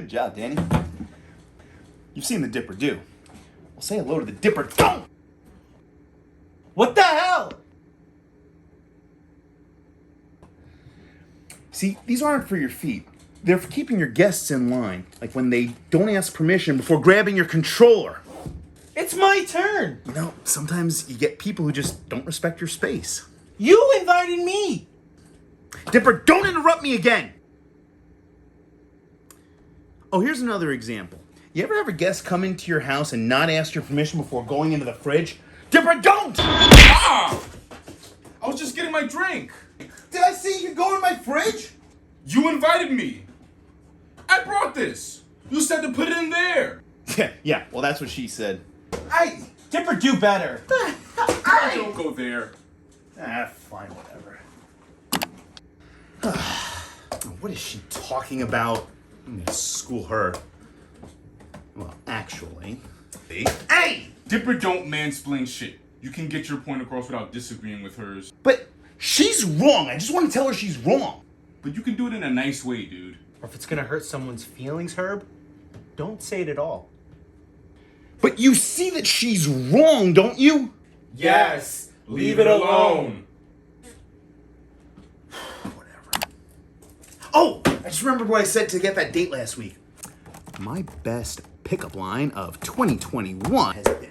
Good job, Danny. You've seen the Dipper do. Well, say hello to the Dipper. Don't! What the hell? See, these aren't for your feet. They're for keeping your guests in line. Like when they don't ask permission before grabbing your controller. It's my turn. You know, sometimes you get people who just don't respect your space. You invited me. Dipper, don't interrupt me again! Oh, here's another example. You ever have a guest come into your house and not ask your permission before going into the fridge? Dipper, don't! Ah! I was just getting my drink. Did I see you go in my fridge? You invited me. I brought this. You said to put it in there. Yeah, well, that's what she said. Hey, Dipper, do better. Don't go there. Fine, whatever. What is she talking about? I'm gonna school her. Well, actually... Hey! Dipper don't mansplain shit. You can get your point across without disagreeing with hers. But she's wrong. I just want to tell her she's wrong. But you can do it in a nice way, dude. Or if it's gonna hurt someone's feelings, Herb, don't say it at all. But you see that she's wrong, don't you? Yes. Leave it alone. Whatever. Oh, I just remembered what I said to get that date last week. My best pickup line of 2021 has been...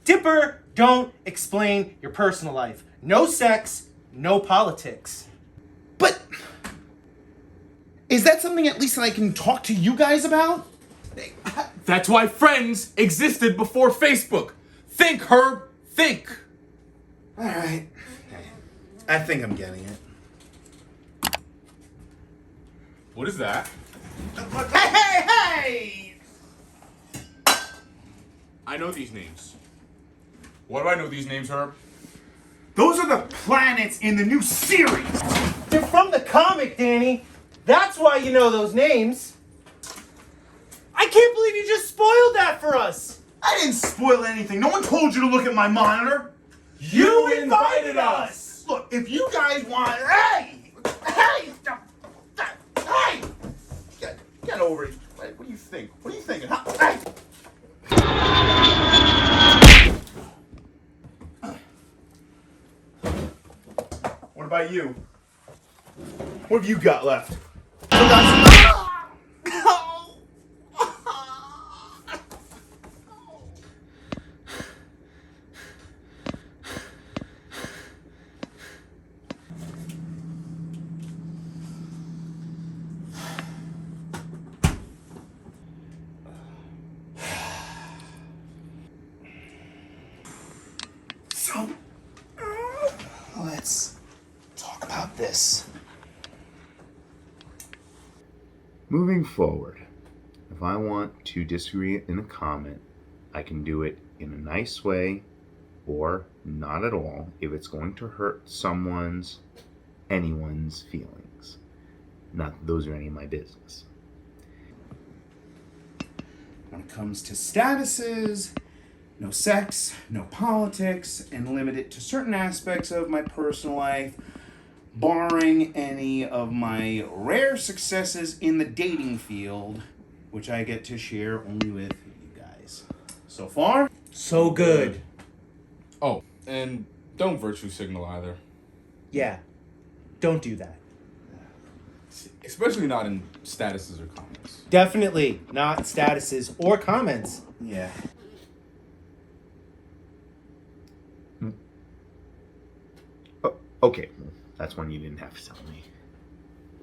Dipper, don't explain your personal life. No sex, no politics. But... is that something at least that I can talk to you guys about? That's why friends existed before Facebook. Think, Herb. Think. Alright. I think I'm getting it. What is that? Hey! I know these names. Why do I know these names, Herb? Those are the planets in the new series! They're from the comic, Danny. That's why you know those names. I can't believe you just spoiled that for us. I didn't spoil anything. No one told you to look at my monitor. You invited us. Look, if you guys want... Hey! Hey! Hey! Get over it. What do you think? What are you thinking? Hey! What about you? What have you got left? So, let's talk about this. Moving forward, if I want to disagree in a comment, I can do it in a nice way or not at all if it's going to hurt anyone's feelings. Not that those are any of my business. When it comes to statuses, no sex, no politics, and limit it to certain aspects of my personal life, barring any of my rare successes in the dating field, which I get to share only with you guys. So far, So good. Oh, and don't virtue signal either. Yeah, don't do that. Especially not in statuses or comments. Definitely not statuses or comments. yeah. Okay, that's one you didn't have to tell me.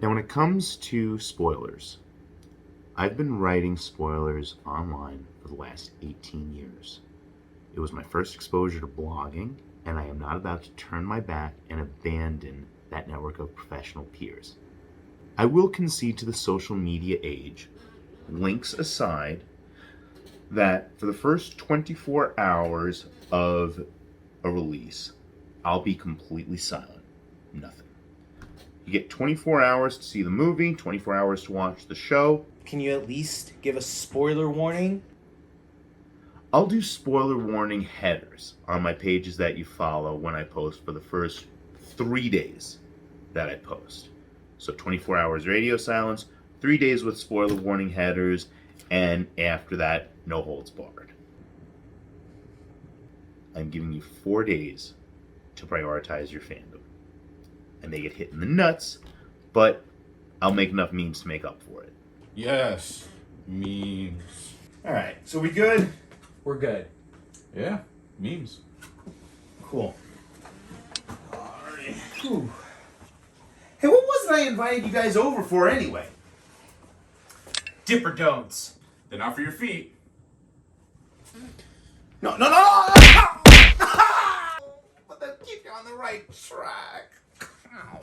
Now, when it comes to spoilers, I've been writing spoilers online for the last 18 years. It was my first exposure to blogging, and I am not about to turn my back and abandon that network of professional peers. I will concede to the social media age, links aside, that for the first 24 hours of a release, I'll be completely silent. Nothing. You get 24 hours to see the movie, 24 hours to watch the show. Can you at least give a spoiler warning? I'll do spoiler warning headers on my pages that you follow when I post for the first 3 days that I post. So 24 hours radio silence, 3 days with spoiler warning headers, and after that, no holds barred. I'm giving you 4 days to prioritize your fandom. I may get hit in the nuts, but I'll make enough memes to make up for it. Yes. Memes. Alright, so we good? We're good. Yeah. Memes. Cool. Alright. Hey, what was it I invited you guys over for anyway? Dipper don'ts. They're not for your feet. No! But that keep you on the right track. Ow.